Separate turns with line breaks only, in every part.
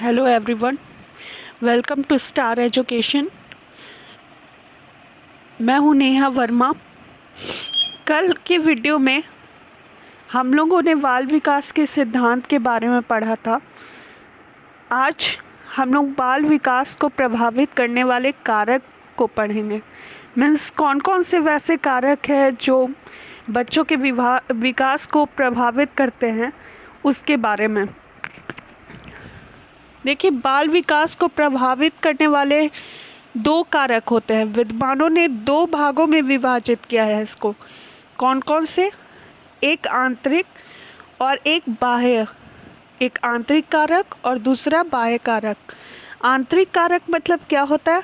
Hello everyone, welcome to Star Education. मैं हूं नेहा वर्मा। कल के वीडियो में हम लोगों ने बाल विकास के सिद्धांत के बारे में पढ़ा था। आज हम लोग बाल विकास को प्रभावित करने वाले कारक को पढ़ेंगे। मीन्स कौन कौन से वैसे कारक हैं जो बच्चों के विकास को प्रभावित करते हैं, उसके बारे में। देखिए, बाल विकास को प्रभावित करने वाले दो कारक होते हैं। विद्वानों ने दो भागों में विभाजित किया है इसको। कौन कौन से? एक आंतरिक और एक बाह्य। एक आंतरिक कारक और दूसरा बाह्य कारक। आंतरिक कारक मतलब क्या होता है?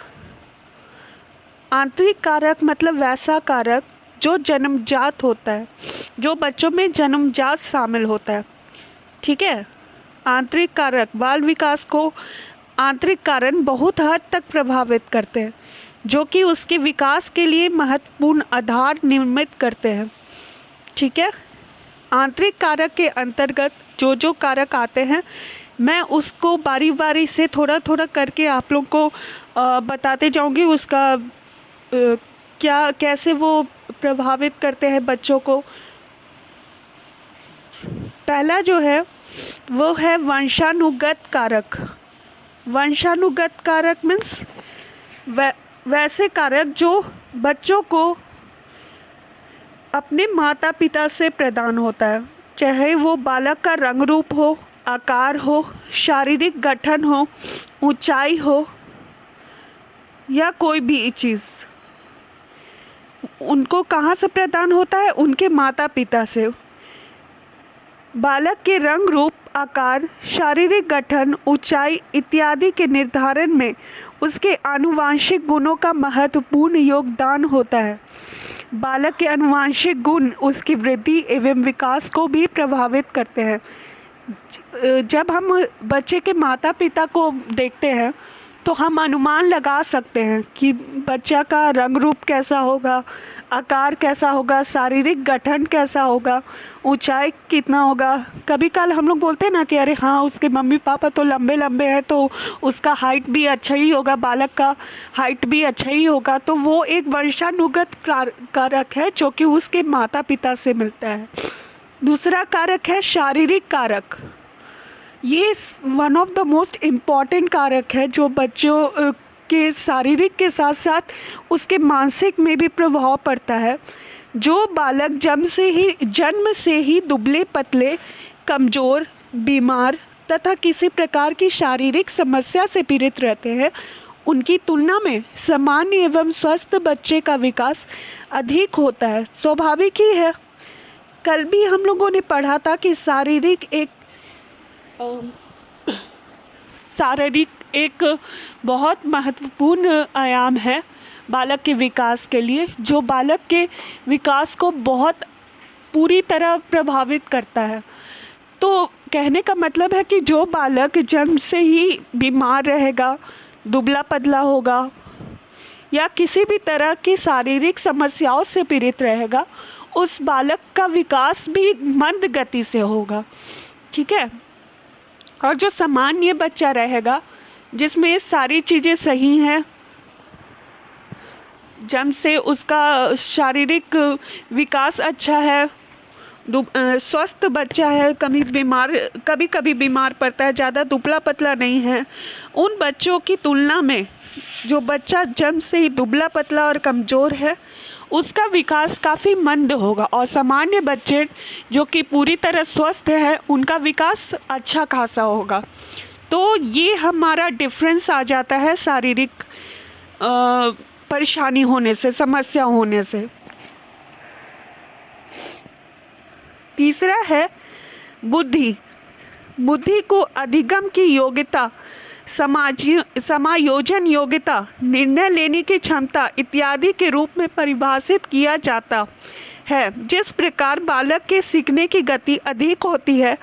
आंतरिक कारक मतलब वैसा कारक जो जन्मजात होता है, जो बच्चों में जन्मजात शामिल होता है। ठीक है। आंतरिक कारक बाल विकास को आंतरिक कारण बहुत हद तक प्रभावित करते हैं, जो कि उसके विकास के लिए महत्वपूर्ण आधार निर्मित करते हैं। ठीक है। आंतरिक कारक के अंतर्गत जो जो कारक आते हैं, मैं उसको बारी बारी से थोड़ा थोड़ा करके आप लोग को बताते जाऊंगी। उसका कैसे वो प्रभावित करते हैं बच्चों को। पहला जो है वो है वंशानुगत कारक। वंशानुगत कारक मीन्स वैसे कारक जो बच्चों को अपने माता पिता से प्रदान होता है, चाहे वो बालक का रंग रूप हो, आकार हो, शारीरिक गठन हो, ऊंचाई हो या कोई भी चीज़। उनको कहाँ से प्रदान होता है? उनके माता पिता से। बालक के रंग रूप, आकार, शारीरिक गठन, ऊंचाई इत्यादि के निर्धारण में उसके आनुवांशिक गुणों का महत्वपूर्ण योगदान होता है। बालक के आनुवांशिक गुण उसकी वृद्धि एवं विकास को भी प्रभावित करते हैं। जब हम बच्चे के माता पिता को देखते हैं तो हम अनुमान लगा सकते हैं कि बच्चा का रंग रूप कैसा होगा, आकार कैसा होगा, शारीरिक गठन कैसा होगा, ऊंचाई कितना होगा। कभी कल हम लोग बोलते हैं ना कि अरे हाँ, उसके मम्मी पापा तो लंबे लंबे हैं तो उसका हाइट भी अच्छा ही होगा, बालक का हाइट भी अच्छा ही होगा। तो वो एक वंशानुगत कारक है जो कि उसके माता पिता से मिलता है। दूसरा कारक है शारीरिक कारक। ये one of the most important कारक है जो बच्चों के शारीरिक के साथ साथ उसके मानसिक में भी प्रभाव पड़ता है। जो बालक जन्म से ही दुबले पतले, कमज़ोर, बीमार तथा किसी प्रकार की शारीरिक समस्या से पीड़ित रहते हैं, उनकी तुलना में सामान्य एवं स्वस्थ बच्चे का विकास अधिक होता है। स्वाभाविक ही है। कल भी हम लोगों ने पढ़ा था कि शारीरिक एक बहुत महत्वपूर्ण आयाम है बालक के विकास के लिए, जो बालक के विकास को बहुत पूरी तरह प्रभावित करता है। तो कहने का मतलब है कि जो बालक जन्म से ही बीमार रहेगा, दुबला पतला होगा या किसी भी तरह की शारीरिक समस्याओं से पीड़ित रहेगा, उस बालक का विकास भी मंद गति से होगा। ठीक है। और जो सामान्य बच्चा रहेगा, जिसमें सारी चीज़ें सही हैं, जन्म से उसका शारीरिक विकास अच्छा है, स्वस्थ बच्चा है, कभी कभी बीमार पड़ता है, ज़्यादा दुबला पतला नहीं है, उन बच्चों की तुलना में जो बच्चा जन्म से ही दुबला पतला और कमज़ोर है, उसका विकास काफ़ी मंद होगा। और सामान्य बच्चे जो कि पूरी तरह स्वस्थ है, उनका विकास अच्छा खासा होगा। तो ये हमारा डिफरेंस आ जाता है शारीरिक परेशानी होने से, समस्या होने से। तीसरा है बुद्धि। बुद्धि को अधिगम की योग्यता, समायोजन योग्यता, निर्णय लेने की क्षमता इत्यादि के रूप में परिभाषित किया जाता है। जिस प्रकार बालक के सीखने की गति अधिक होती है,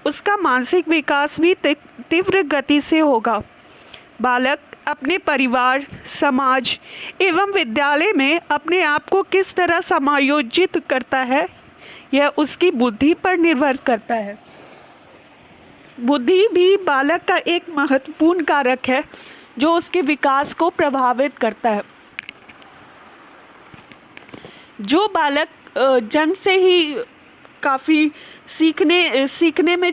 उसका मानसिक विकास भी तीव्र गति से होगा। बालक अपने परिवार, समाज एवं विद्यालय में अपने आप को किस तरह समायोजित करता है, यह उसकी बुद्धि पर निर्भर करता है। बुद्धि भी बालक का एक महत्वपूर्ण कारक है जो उसके विकास को प्रभावित करता है। जो बालक जन्म से ही काफ़ी सीखने में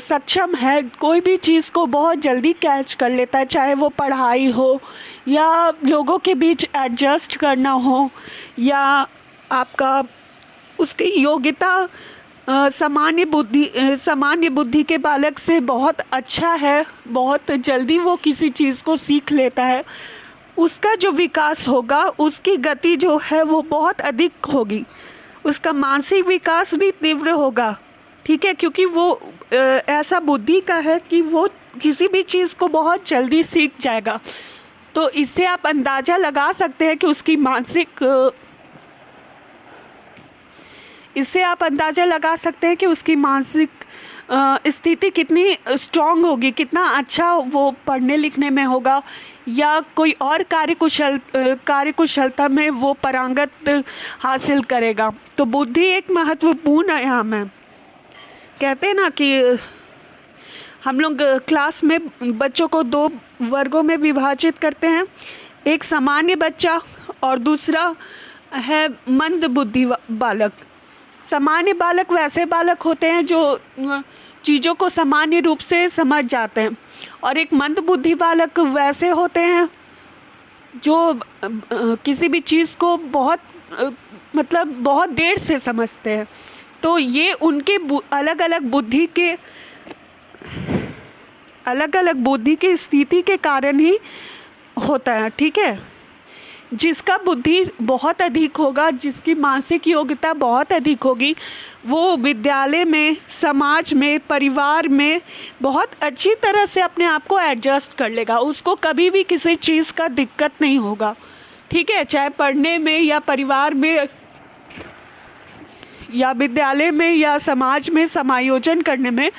सक्षम है, कोई भी चीज़ को बहुत जल्दी कैच कर लेता है, चाहे वो पढ़ाई हो या लोगों के बीच एडजस्ट करना हो या आपका उसकी योग्यता सामान्य बुद्धि के बालक से बहुत अच्छा है, बहुत जल्दी वो किसी चीज़ को सीख लेता है, उसका जो विकास होगा उसकी गति जो है वो बहुत अधिक होगी, उसका मानसिक विकास भी तीव्र होगा। ठीक है, क्योंकि वो ऐसा बुद्धि का है कि वो किसी भी चीज़ को बहुत जल्दी सीख जाएगा। तो इससे आप अंदाज़ा लगा सकते हैं कि उसकी मानसिक स्थिति कितनी स्ट्रांग होगी, कितना अच्छा वो पढ़ने लिखने में होगा या कोई और कार्यकुशलता में वो पारंगत हासिल करेगा। तो बुद्धि एक महत्वपूर्ण आयाम है। कहते हैं ना कि हम लोग क्लास में बच्चों को 2 वर्गों में विभाजित करते हैं, एक सामान्य बच्चा और दूसरा है मंद बुद्धि बालक। सामान्य बालक वैसे बालक होते हैं जो चीज़ों को सामान्य रूप से समझ जाते हैं, और एक मंद बुद्धि बालक वैसे होते हैं जो किसी भी चीज़ को बहुत देर से समझते हैं। तो ये उनके अलग अलग बुद्धि की स्थिति के कारण ही होता है। ठीक है, जिसका बुद्धि बहुत अधिक होगा, जिसकी मानसिक योग्यता बहुत अधिक होगी, वो विद्यालय में, समाज में, परिवार में बहुत अच्छी तरह से अपने आप को एडजस्ट कर लेगा, उसको कभी भी किसी चीज़ का दिक्कत नहीं होगा। ठीक है, चाहे पढ़ने में या परिवार में या विद्यालय में या समाज में समायोजन करने में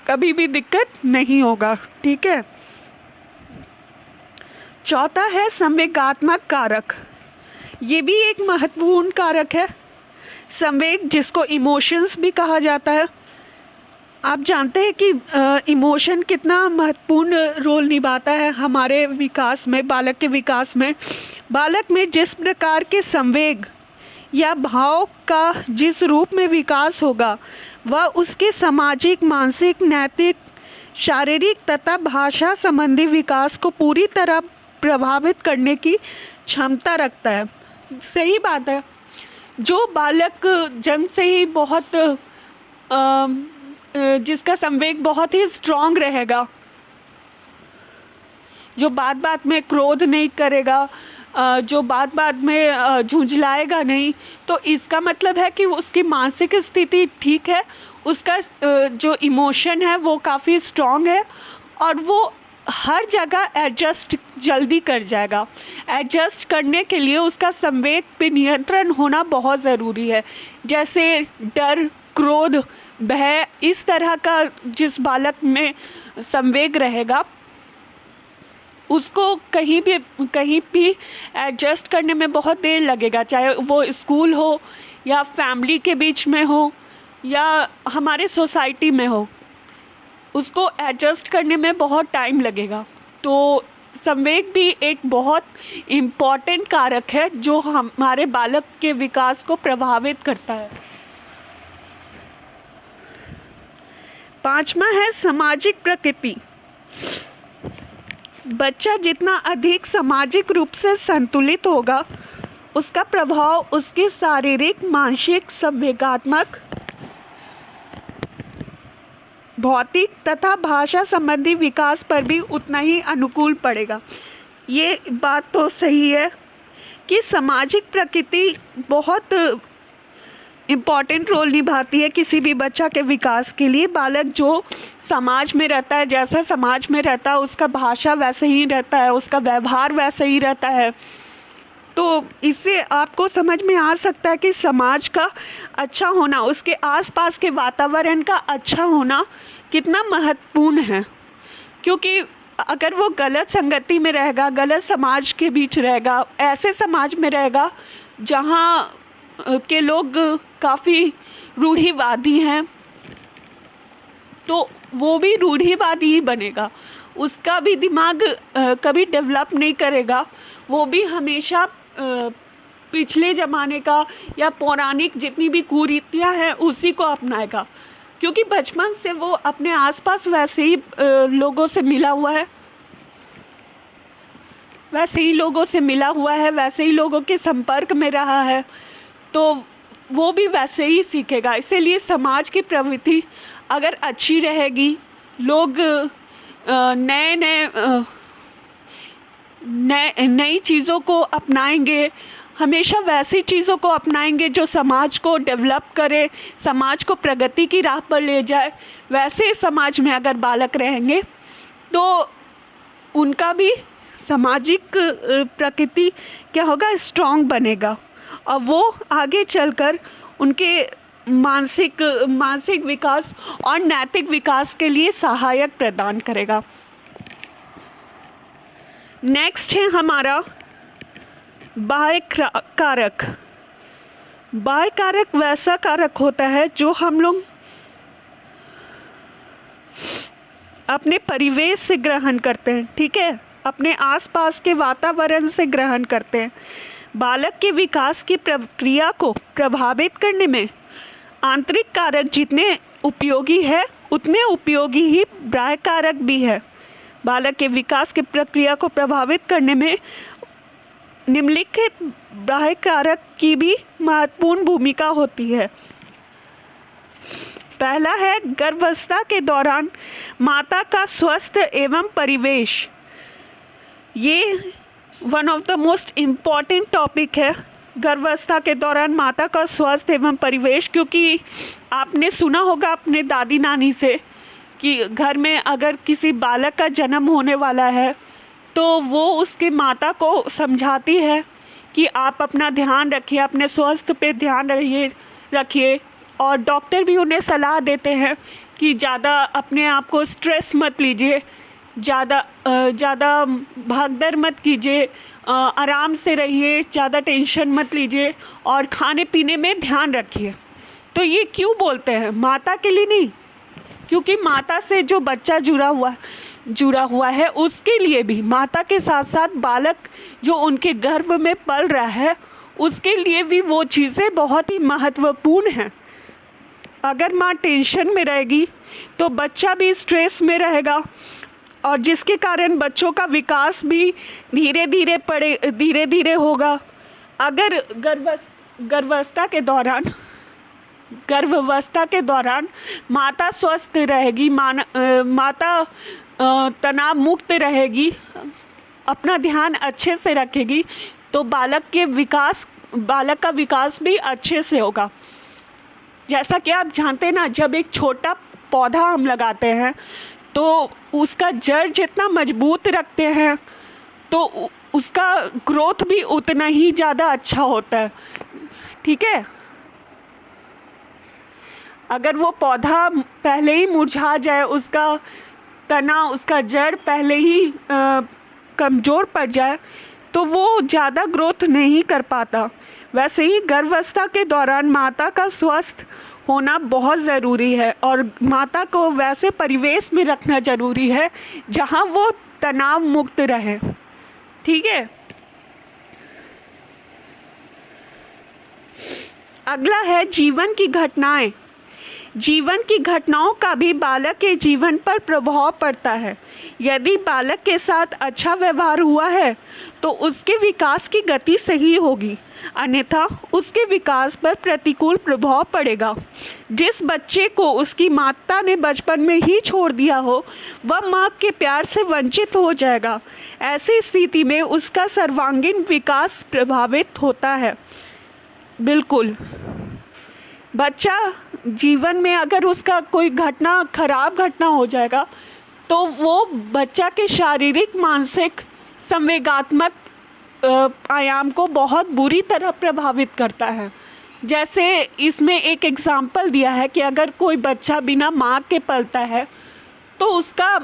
कभी भी दिक्कत नहीं होगा। ठीक है, चौथा है संवेगात्मक कारक। ये भी एक महत्वपूर्ण कारक है। संवेग, जिसको इमोशंस भी कहा जाता है। आप जानते हैं कि इमोशन कितना महत्वपूर्ण रोल निभाता है हमारे विकास में, बालक के विकास में। बालक में जिस प्रकार के संवेग या भाव का जिस रूप में विकास होगा, वह उसके सामाजिक, मानसिक, नैतिक, शारीरिक तथा भाषा संबंधी विकास को पूरी तरह प्रभावित करने की क्षमता रखता है। सही बात है। जो बालक जन्म से ही बहुत जिसका संवेग बहुत ही स्ट्रांग रहेगा, जो बात में क्रोध नहीं करेगा, जो बात में झुंझलाएगा नहीं, तो इसका मतलब है कि उसकी मानसिक स्थिति ठीक है, उसका जो इमोशन है वो काफ़ी स्ट्रांग है और वो हर जगह एडजस्ट जल्दी कर जाएगा। एडजस्ट करने के लिए उसका संवेग पे नियंत्रण होना बहुत ज़रूरी है। जैसे डर, क्रोध, भय, इस तरह का जिस बालक में संवेग रहेगा, उसको कहीं भी एडजस्ट करने में बहुत देर लगेगा, चाहे वो स्कूल हो या फैमिली के बीच में हो या हमारे सोसाइटी में हो, उसको एडजस्ट करने में बहुत टाइम लगेगा। तो संवेग भी एक बहुत इम्पॉर्टेंट कारक है जो हमारे बालक के विकास को प्रभावित करता है। 5वां है सामाजिक प्रकृति। बच्चा जितना अधिक सामाजिक रूप से संतुलित होगा, उसका प्रभाव उसके शारीरिक, मानसिक, संवेगात्मक, भौतिक तथा भाषा संबंधी विकास पर भी उतना ही अनुकूल पड़ेगा। ये बात तो सही है कि सामाजिक प्रकृति बहुत इम्पॉर्टेंट रोल निभाती है किसी भी बच्चा के विकास के लिए। बालक जो समाज में रहता है, जैसा समाज में रहता है, उसका भाषा वैसे ही रहता है, उसका व्यवहार वैसे ही रहता है। तो इससे आपको समझ में आ सकता है कि समाज का अच्छा होना, उसके आसपास के वातावरण का अच्छा होना कितना महत्वपूर्ण है। क्योंकि अगर वो गलत संगति में रहेगा, गलत समाज के बीच रहेगा, ऐसे समाज में रहेगा जहाँ के लोग काफ़ी रूढ़िवादी हैं, तो वो भी रूढ़िवादी ही बनेगा, उसका भी दिमाग कभी डेवलप नहीं करेगा, वो भी हमेशा पिछले ज़माने का या पौराणिक जितनी भी कुरीतियाँ हैं उसी को अपनाएगा, क्योंकि बचपन से वो अपने आसपास वैसे ही लोगों से मिला हुआ है, वैसे ही लोगों के संपर्क में रहा है, तो वो भी वैसे ही सीखेगा। इसीलिए समाज की प्रवृत्ति अगर अच्छी रहेगी, लोग नई चीज़ों को अपनाएंगे, हमेशा वैसी चीज़ों को अपनाएंगे जो समाज को डेवलप करे, समाज को प्रगति की राह पर ले जाए। वैसे समाज में अगर बालक रहेंगे तो उनका भी सामाजिक प्रकृति क्या होगा, स्ट्रॉन्ग बनेगा, और वो आगे चलकर उनके मानसिक विकास और नैतिक विकास के लिए सहायक प्रदान करेगा। नेक्स्ट है हमारा बाह्य कारक। बाह्य कारक वैसा कारक होता है जो हम लोग अपने परिवेश से ग्रहण करते हैं, ठीक है, अपने आसपास के वातावरण से ग्रहण करते हैं। बालक के विकास की प्रक्रिया को प्रभावित करने में आंतरिक कारक जितने उपयोगी है उतने उपयोगी ही बाह्य कारक भी है। बालक के विकास की प्रक्रिया को प्रभावित करने में निम्नलिखित बाह्य कारक की भी महत्वपूर्ण भूमिका होती है। पहला है गर्भावस्था के दौरान माता का स्वस्थ एवं परिवेश। ये one of the most important topic है, गर्भावस्था के दौरान माता का स्वास्थ्य एवं परिवेश, क्योंकि आपने सुना होगा अपने दादी नानी से कि घर में अगर किसी बालक का जन्म होने वाला है तो वो उसके माता को समझाती है कि आप अपना ध्यान रखिए, अपने स्वास्थ्य पे ध्यान रखिए, और डॉक्टर भी उन्हें सलाह देते हैं कि ज़्यादा अपने आप को स्ट्रेस मत लीजिए, ज़्यादा भागदौड़ मत कीजिए, आराम से रहिए, ज़्यादा टेंशन मत लीजिए और खाने पीने में ध्यान रखिए। तो ये क्यों बोलते हैं? माता के लिए नहीं, क्योंकि माता से जो बच्चा जुड़ा हुआ है उसके लिए भी, माता के साथ साथ बालक जो उनके गर्भ में पल रहा है उसके लिए भी वो चीज़ें बहुत ही महत्वपूर्ण हैं। अगर माँ टेंशन में रहेगी तो बच्चा भी स्ट्रेस में रहेगा, और जिसके कारण बच्चों का विकास भी धीरे धीरे होगा। अगर गर्भावस्था के दौरान माता स्वस्थ रहेगी, माता तनाव मुक्त रहेगी, अपना ध्यान अच्छे से रखेगी, तो बालक का विकास भी अच्छे से होगा। जैसा कि आप जानते ना, जब एक छोटा पौधा हम लगाते हैं तो उसका जड़ जितना मजबूत रखते हैं तो उसका ग्रोथ भी उतना ही ज़्यादा अच्छा होता है, ठीक है। अगर वो पौधा पहले ही मुरझा जाए, उसका तना, उसका जड़ पहले ही कमज़ोर पड़ जाए, तो वो ज़्यादा ग्रोथ नहीं कर पाता। वैसे ही गर्भावस्था के दौरान माता का स्वस्थ होना बहुत ज़रूरी है, और माता को वैसे परिवेश में रखना ज़रूरी है जहाँ वो तनाव मुक्त रहे, ठीक है। अगला है जीवन की घटनाएं। जीवन की घटनाओं का भी बालक के जीवन पर प्रभाव पड़ता है। यदि बालक के साथ अच्छा व्यवहार हुआ है तो उसके विकास की गति सही होगी, अन्यथा उसके विकास पर प्रतिकूल प्रभाव पड़ेगा। जिस बच्चे को उसकी माता ने बचपन में ही छोड़ दिया हो वह माँ के प्यार से वंचित हो जाएगा। ऐसी स्थिति में उसका सर्वांगीण विकास प्रभावित होता है। बिल्कुल, बच्चा जीवन में अगर उसका कोई खराब घटना हो जाएगा तो वो बच्चा के शारीरिक, मानसिक, संवेगात्मक आयाम को बहुत बुरी तरह प्रभावित करता है। जैसे इसमें एक एग्जाम्पल दिया है कि अगर कोई बच्चा बिना माँ के पलता है तो उसका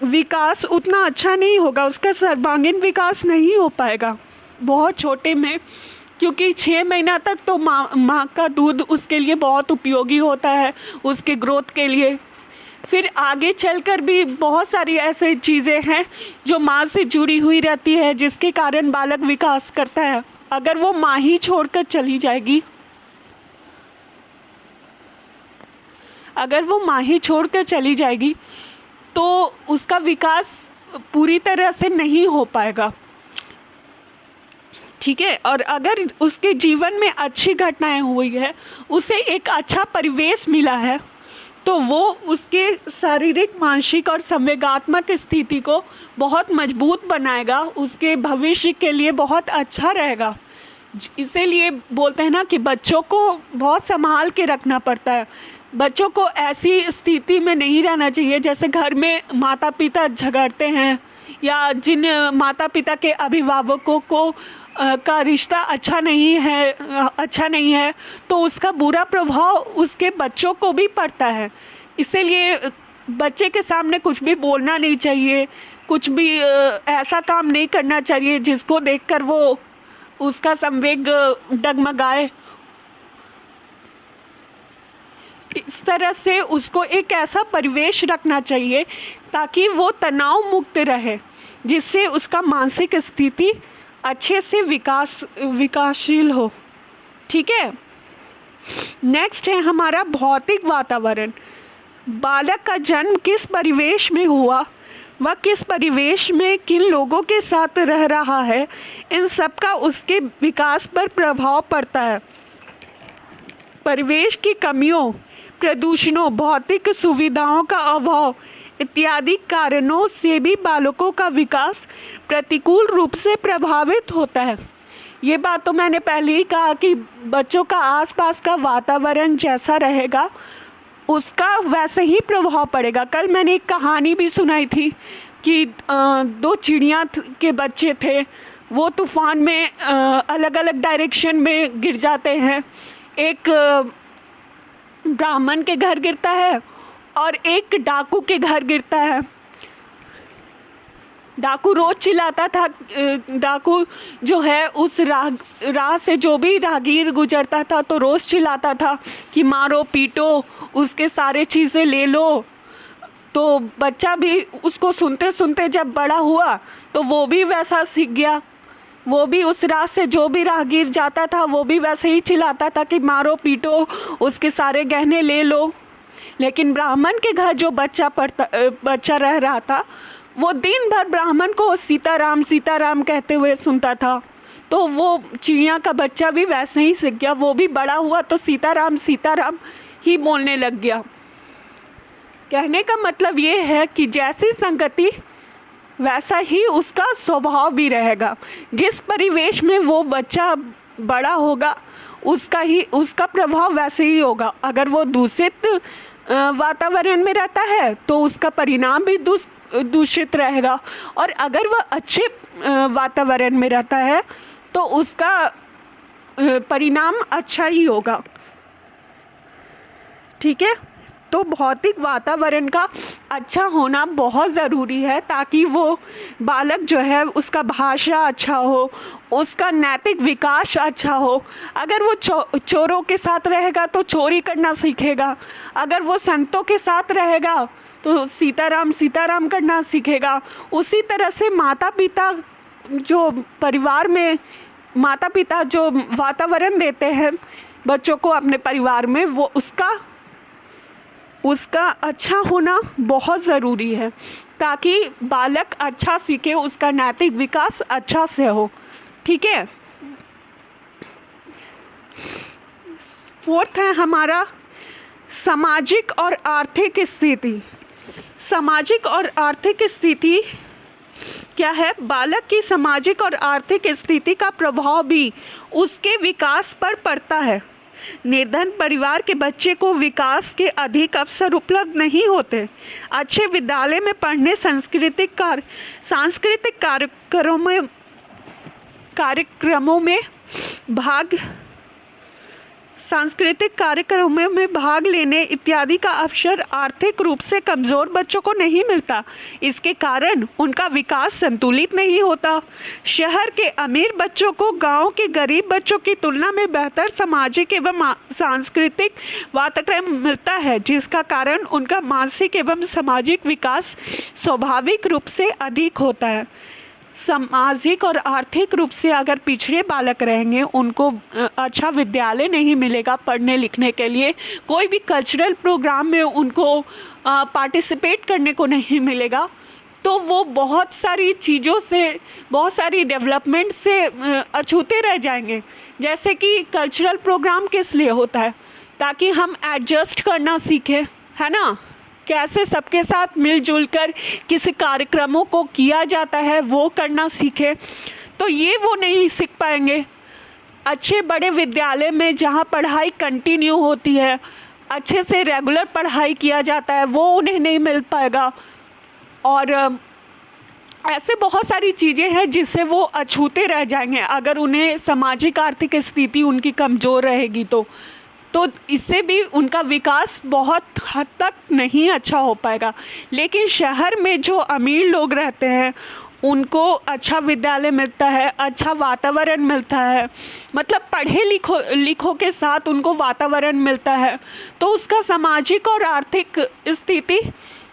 विकास उतना अच्छा नहीं होगा, उसका सर्वांगीण विकास नहीं हो पाएगा बहुत छोटे में, क्योंकि 6 महीना तक तो माँ का दूध उसके लिए बहुत उपयोगी होता है, उसके ग्रोथ के लिए। फिर आगे चलकर भी बहुत सारी ऐसी चीज़ें हैं जो माँ से जुड़ी हुई रहती है, जिसके कारण बालक विकास करता है। अगर वो माँ ही छोड़कर चली जाएगी, अगर वो माँ ही छोड़कर चली जाएगी तो उसका विकास पूरी तरह से नहीं हो पाएगा, ठीक है। और अगर उसके जीवन में अच्छी घटनाएं हुई है, उसे एक अच्छा परिवेश मिला है, तो वो उसके शारीरिक, मानसिक और संवेगात्मक स्थिति को बहुत मजबूत बनाएगा, उसके भविष्य के लिए बहुत अच्छा रहेगा। इसीलिए बोलते हैं ना कि बच्चों को बहुत संभाल के रखना पड़ता है। बच्चों को ऐसी स्थिति में नहीं रहना चाहिए जैसे घर में माता पिता झगड़ते हैं, या जिन माता पिता के अभिभावकों को का रिश्ता अच्छा नहीं है, तो उसका बुरा प्रभाव उसके बच्चों को भी पड़ता है। इसीलिए बच्चे के सामने कुछ भी बोलना नहीं चाहिए, कुछ भी ऐसा काम नहीं करना चाहिए जिसको देखकर वो उसका संवेग डगमगाए। इस तरह से उसको एक ऐसा परिवेश रखना चाहिए ताकि वो तनाव मुक्त रहे, जिससे उसका मानसिक स्थिति अच्छे से विकासशील हो, ठीक है। नेक्स्ट है हमारा भौतिक वातावरण। बालक का जन्म किस परिवेश में हुआ, वह किस परिवेश में किन लोगों के साथ रह रहा है, इन सब का उसके विकास पर प्रभाव पड़ता है। परिवेश की कमियों, प्रदूषणों, भौतिक सुविधाओं का अभाव इत्यादि कारणों से भी बालकों का विकास प्रतिकूल रूप से प्रभावित होता है। ये बात तो मैंने पहले ही कहा कि बच्चों का आसपास का वातावरण जैसा रहेगा उसका वैसे ही प्रभाव पड़ेगा। कल मैंने एक कहानी भी सुनाई थी कि दो चिड़िया के बच्चे थे, वो तूफान में अलग अलग डायरेक्शन में गिर जाते हैं। एक ब्राह्मण के घर गिरता है और एक डाकू के घर गिरता है। डाकू रोज चिल्लाता था, डाकू जो है उस राह से जो भी राहगीर गुजरता था तो रोज चिल्लाता था कि मारो पीटो, उसके सारे चीज़ें ले लो। तो बच्चा भी उसको सुनते सुनते जब बड़ा हुआ तो वो भी वैसा सीख गया, वो भी उस राह से जो भी राहगीर जाता था वो भी वैसे ही चिल्लाता था कि मारो पीटो, उसके सारे गहने ले लो। लेकिन ब्राह्मण के घर जो बच्चा रह रहा था वो दिन भर ब्राह्मण को सीताराम सीताराम कहते हुए सुनता था, तो वो चिड़िया का बच्चा भी वैसे ही सीख गया। वो भी बड़ा हुआ तो सीताराम सीताराम ही बोलने लग गया। कहने का मतलब ये है कि जैसी संगति वैसा ही उसका स्वभाव भी रहेगा। जिस परिवेश में वो बच्चा बड़ा होगा उसका प्रभाव वैसे ही होगा। अगर वो दूषित वातावरण में रहता है तो उसका परिणाम भी दूषित रहेगा, और अगर वह अच्छे वातावरण में रहता है तो उसका परिणाम अच्छा ही होगा, ठीक है। तो भौतिक वातावरण का अच्छा होना बहुत ज़रूरी है ताकि वो बालक जो है उसका भाषा अच्छा हो, उसका नैतिक विकास अच्छा हो। अगर वो चोरों के साथ रहेगा तो चोरी करना सीखेगा, अगर वो संतों के साथ रहेगा तो सीताराम सीताराम करना सीखेगा। उसी तरह से माता पिता जो परिवार में माता पिता जो वातावरण देते हैं बच्चों को अपने परिवार में, वो उसका अच्छा होना बहुत ज़रूरी है ताकि बालक अच्छा सीखे, उसका नैतिक विकास अच्छा से हो, ठीक है। फोर्थ है हमारा सामाजिक और आर्थिक स्थिति। सामाजिक और आर्थिक स्थिति क्या है? बालक की सामाजिक और आर्थिक स्थिति का प्रभाव भी उसके विकास पर पड़ता है। निर्धन परिवार के बच्चे को विकास के अधिक अवसर उपलब्ध नहीं होते। अच्छे विद्यालय में पढ़ने, सांस्कृतिक कार्यक्रमों में भाग सांस्कृतिक कार्यक्रमों में भाग लेने इत्यादि का अवसर आर्थिक रूप से कमज़ोर बच्चों को नहीं मिलता। इसके कारण उनका विकास संतुलित नहीं होता। शहर के अमीर बच्चों को गांव के गरीब बच्चों की तुलना में बेहतर सामाजिक एवं सांस्कृतिक वातावरण मिलता है, जिसका कारण उनका मानसिक एवं सामाजिक विकास स्वाभाविक रूप से अधिक होता है। सामाजिक और आर्थिक रूप से अगर पिछड़े बालक रहेंगे, उनको अच्छा विद्यालय नहीं मिलेगा पढ़ने लिखने के लिए, कोई भी कल्चरल प्रोग्राम में उनको पार्टिसिपेट करने को नहीं मिलेगा, तो वो बहुत सारी चीज़ों से, बहुत सारी डेवलपमेंट से अछूते रह जाएंगे। जैसे कि कल्चरल प्रोग्राम किस लिए होता है? ताकि हम एडजस्ट करना सीखें, है ना, कैसे सबके साथ मिलजुल कर किसी कार्यक्रमों को किया जाता है वो करना सीखे। तो ये वो नहीं सीख पाएंगे। अच्छे बड़े विद्यालय में जहाँ पढ़ाई कंटिन्यू होती है, अच्छे से रेगुलर पढ़ाई किया जाता है, वो उन्हें नहीं मिल पाएगा। और ऐसे बहुत सारी चीज़ें हैं जिससे वो अछूते रह जाएंगे अगर उन्हें सामाजिक आर्थिक स्थिति उनकी कमज़ोर रहेगी तो इससे भी उनका विकास बहुत हद तक नहीं अच्छा हो पाएगा। लेकिन शहर में जो अमीर लोग रहते हैं उनको अच्छा विद्यालय मिलता है, अच्छा वातावरण मिलता है, मतलब पढ़े लिखों के साथ उनको वातावरण मिलता है, तो उसका सामाजिक और आर्थिक स्थिति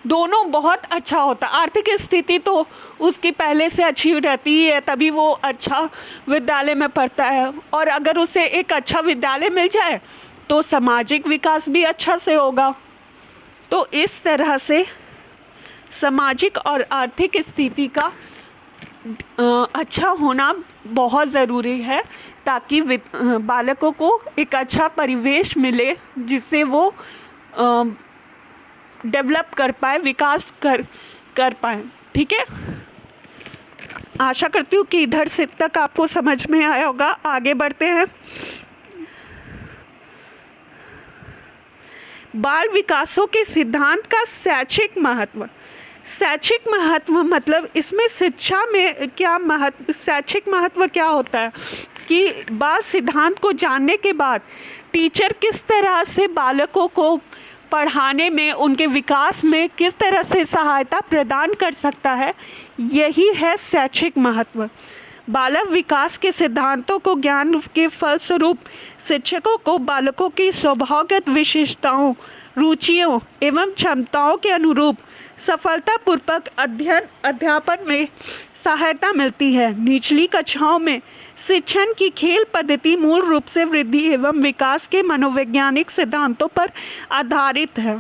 दोनों बहुत अच्छा होता है। आर्थिक स्थिति तो उसकी पहले से अच्छी रहती ही है, तभी वो अच्छा विद्यालय में पढ़ता है। और अगर उसे एक अच्छा विद्यालय मिल जाए तो सामाजिक विकास भी अच्छा से होगा। तो इस तरह से सामाजिक और आर्थिक स्थिति का अच्छा होना बहुत ज़रूरी है, ताकि बालकों को एक अच्छा परिवेश मिले जिससे वो डेवलप कर पाए, विकास कर पाए। ठीक है, आशा करती हूँ कि इधर से तक आपको समझ में आया होगा। आगे बढ़ते हैं। बाल विकासों के सिद्धांत का शैक्षिक महत्व। शैक्षिक महत्व मतलब इसमें शिक्षा में क्या महत्व, शैक्षिक महत्व क्या होता है कि बाल सिद्धांत को जानने के बाद टीचर किस तरह से बालकों को पढ़ाने में, उनके विकास में किस तरह से सहायता प्रदान कर सकता है, यही है शैक्षिक महत्व। बालक विकास के सिद्धांतों को ज्ञान के फलस्वरूप शिक्षकों को बालकों की स्वभावगत विशेषताओं, रुचियों एवं क्षमताओं के अनुरूप सफलतापूर्वक अध्यापन में सहायता मिलती है। निचली कक्षाओं में शिक्षण की खेल पद्धति मूल रूप से वृद्धि एवं विकास के मनोवैज्ञानिक सिद्धांतों पर आधारित है।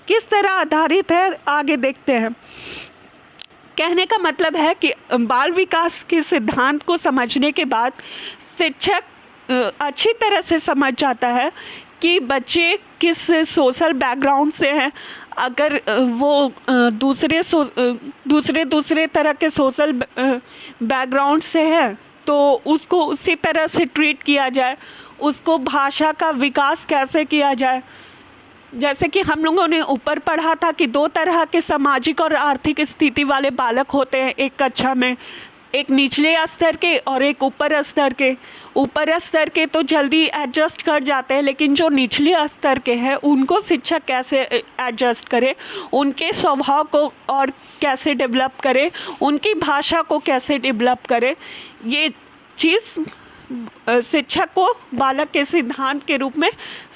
किस तरह आधारित है, आगे देखते हैं। कहने का मतलब है कि बाल विकास के सिद्धांत को समझने के बाद शिक्षक अच्छी तरह से समझ जाता है कि बच्चे किस सोशल बैकग्राउंड से हैं। अगर वो दूसरे तरह के सोशल बैकग्राउंड से है तो उसको उसी तरह से ट्रीट किया जाए, उसको भाषा का विकास कैसे किया जाए। जैसे कि हम लोगों ने ऊपर पढ़ा था कि दो तरह के सामाजिक और आर्थिक स्थिति वाले बालक होते हैं एक कक्षा में, एक निचले स्तर के और एक ऊपर स्तर के। ऊपर स्तर के तो जल्दी एडजस्ट कर जाते हैं, लेकिन जो निचले स्तर के हैं उनको शिक्षक कैसे एडजस्ट करे, उनके स्वभाव को और कैसे डेवलप करे, उनकी भाषा को कैसे डेवलप करे, ये चीज़ शिक्षक को बालक के सिद्धांत के रूप में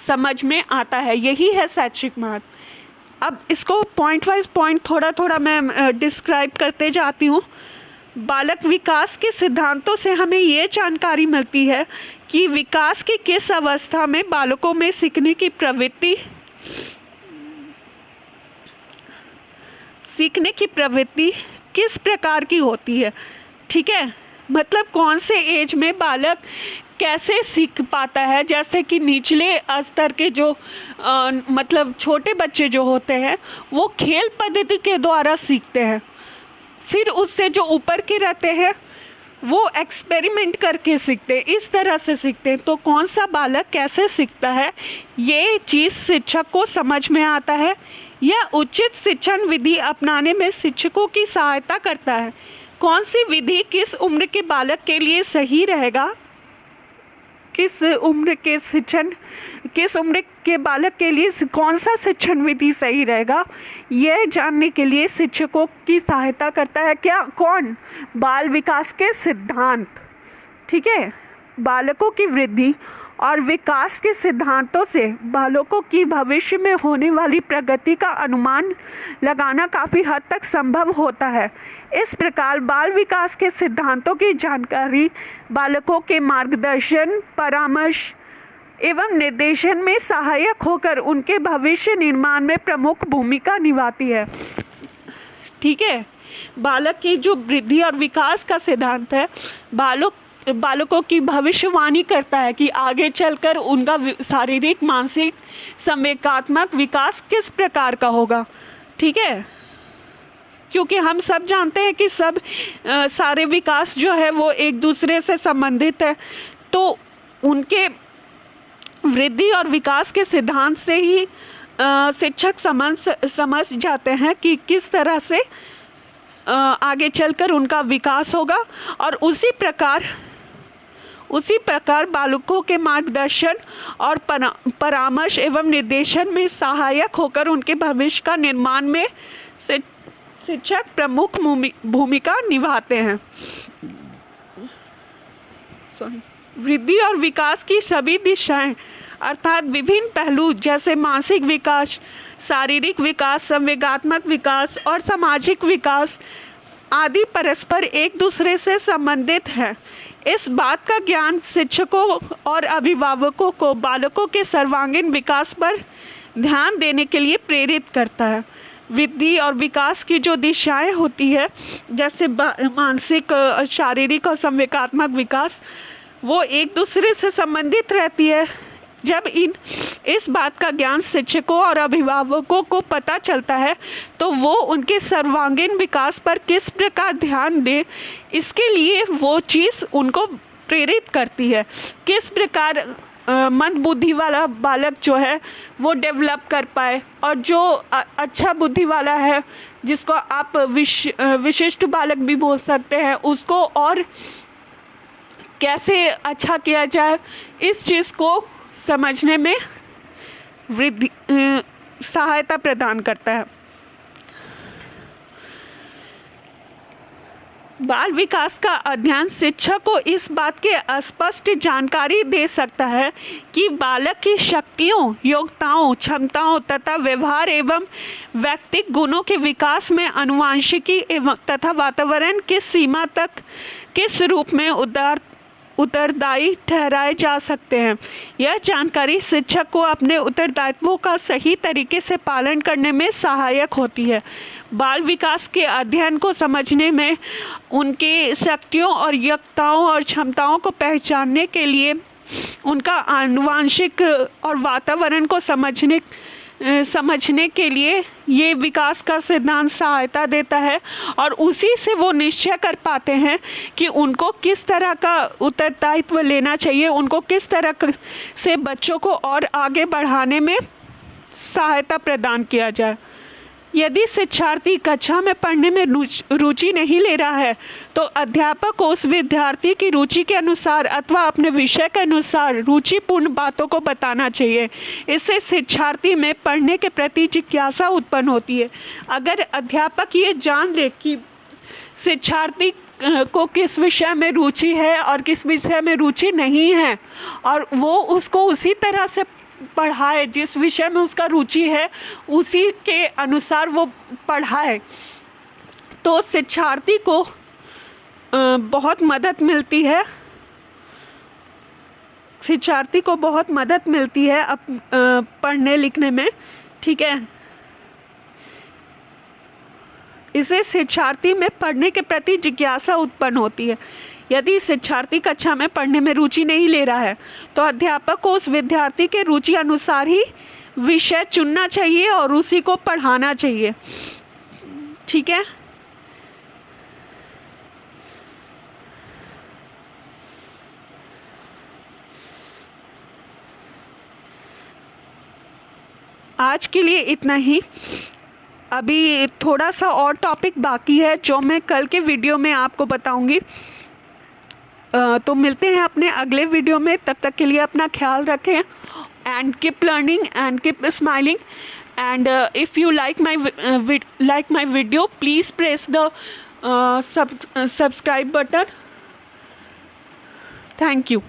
समझ में आता है। यही है शैक्षिक महत्व। अब इसको पॉइंट वाइज पॉइंट थोड़ा थोड़ा मैं डिस्क्राइब करते जाती हूँ। बालक विकास के सिद्धांतों से हमें ये जानकारी मिलती है कि विकास की किस अवस्था में बालकों में सीखने की प्रवृत्ति किस प्रकार की होती है। ठीक है, मतलब कौन से एज में बालक कैसे सीख पाता है। जैसे कि निचले स्तर के जो मतलब छोटे बच्चे जो होते हैं वो खेल पद्धति के द्वारा सीखते हैं, फिर उससे जो ऊपर के रहते हैं वो एक्सपेरिमेंट करके सीखते हैं, इस तरह से सीखते हैं। तो कौन सा बालक कैसे सीखता है ये चीज़ शिक्षक को समझ में आता है, या उचित शिक्षण विधि अपनाने में शिक्षकों की सहायता करता है। कौन सी विधि किस उम्र के बालक के लिए सही रहेगा किस उम्र के बालक के लिए कौन सा शिक्षण विधि सही रहेगा, यह जानने के लिए शिक्षकों की सहायता करता है कौन? बाल विकास के सिद्धांत। ठीक है, बालकों की वृद्धि और विकास के सिद्धांतों से बालकों की भविष्य में होने वाली प्रगति का अनुमान लगाना काफ़ी हद तक संभव होता है। इस प्रकार बाल विकास के सिद्धांतों की जानकारी बालकों के मार्गदर्शन, परामर्श एवं निर्देशन में सहायक होकर उनके भविष्य निर्माण में प्रमुख भूमिका निभाती है। ठीक है, बालक की जो वृद्धि और विकास का सिद्धांत है, बालकों की भविष्यवाणी करता है कि आगे चलकर उनका शारीरिक, मानसिक, संवेगात्मक विकास किस प्रकार का होगा। ठीक है, क्योंकि हम सब जानते हैं कि सारे विकास जो है वो एक दूसरे से संबंधित है, तो उनके वृद्धि और विकास के सिद्धांत से ही शिक्षक समझ जाते हैं कि किस तरह से आगे चलकर उनका विकास होगा, और उसी प्रकार बालकों के मार्गदर्शन और परामर्श एवं निर्देशन में सहायक होकर उनके भविष्य का निर्माण में शिक्षक प्रमुख भूमिका निभाते हैं। वृद्धि और विकास की सभी दिशाएं अर्थात विभिन्न पहलू जैसे मानसिक विकास, शारीरिक विकास, संवेगात्मक विकास और सामाजिक विकास आदि परस्पर एक दूसरे से संबंधित है। इस बात का ज्ञान शिक्षकों और अभिभावकों को बालकों के सर्वांगीण विकास पर ध्यान देने के लिए प्रेरित करता है। वृद्धि और विकास की जो दिशाएं होती है, जैसे मानसिक, शारीरिक और संवेगात्मक विकास, वो एक दूसरे से संबंधित रहती है। जब इस बात का ज्ञान शिक्षकों और अभिभावकों को पता चलता है तो वो उनके सर्वांगीण विकास पर किस प्रकार ध्यान दे, इसके लिए वो चीज़ उनको प्रेरित करती है। किस प्रकार मंद बुद्धि वाला बालक जो है वो डेवलप कर पाए, और जो अच्छा बुद्धि वाला है, जिसको आप विशिष्ट बालक भी बोल सकते हैं, उसको और कैसे अच्छा किया जाए, इस चीज़ को समझने में सहायता प्रदान करता है। बाल विकास का अध्ययन शिक्षक को इस बात की स्पष्ट जानकारी दे सकता है कि बालक की शक्तियों, योग्यताओं, क्षमताओं तथा व्यवहार एवं व्यक्तिगत गुणों के विकास में आनुवंशिकी एवं तथा वातावरण की सीमा तक किस रूप में उत्तरदायी ठहराए जा सकते हैं। यह जानकारी शिक्षक को अपने उत्तरदायित्वों का सही तरीके से पालन करने में सहायक होती है। बाल विकास के अध्ययन को समझने में उनकी शक्तियों और योग्यताओं और क्षमताओं को पहचानने के लिए उनका आनुवंशिक और वातावरण को समझने के लिए ये विकास का सिद्धांत सहायता देता है, और उसी से वो निश्चय कर पाते हैं कि उनको किस तरह का उत्तरदायित्व लेना चाहिए, उनको किस तरह से बच्चों को और आगे बढ़ाने में सहायता प्रदान किया जाए। यदि शिक्षार्थी कक्षा में पढ़ने में रुचि नहीं ले रहा है तो अध्यापक को उस विद्यार्थी की रुचि के अनुसार अथवा अपने विषय के अनुसार रुचिपूर्ण बातों को बताना चाहिए। इससे शिक्षार्थी में पढ़ने के प्रति जिज्ञासा उत्पन्न होती है। अगर अध्यापक ये जान ले कि शिक्षार्थी को किस विषय में रुचि है और किस विषय में रुचि नहीं है, और वो उसको उसी तरह से पढ़ाए, जिस विषय में उसका रुचि है उसी के अनुसार वो पढ़ाए, तो शिक्षार्थी को बहुत मदद मिलती है। शिक्षार्थी को बहुत मदद मिलती है पढ़ने लिखने में। ठीक है, इससे शिक्षार्थी में पढ़ने के प्रति जिज्ञासा उत्पन्न होती है। यदि शिक्षार्थी कक्षा में पढ़ने में रुचि नहीं ले रहा है तो अध्यापक को उस विद्यार्थी के रुचि अनुसार ही विषय चुनना चाहिए और उसी को पढ़ाना चाहिए। ठीक है, आज के लिए इतना ही। अभी थोड़ा सा और टॉपिक बाकी है जो मैं कल के वीडियो में आपको बताऊंगी। तो मिलते हैं अपने अगले वीडियो में। तब तक के लिए अपना ख्याल रखें and keep learning and keep smiling. And if you like my video, please press the subscribe button. Thank you.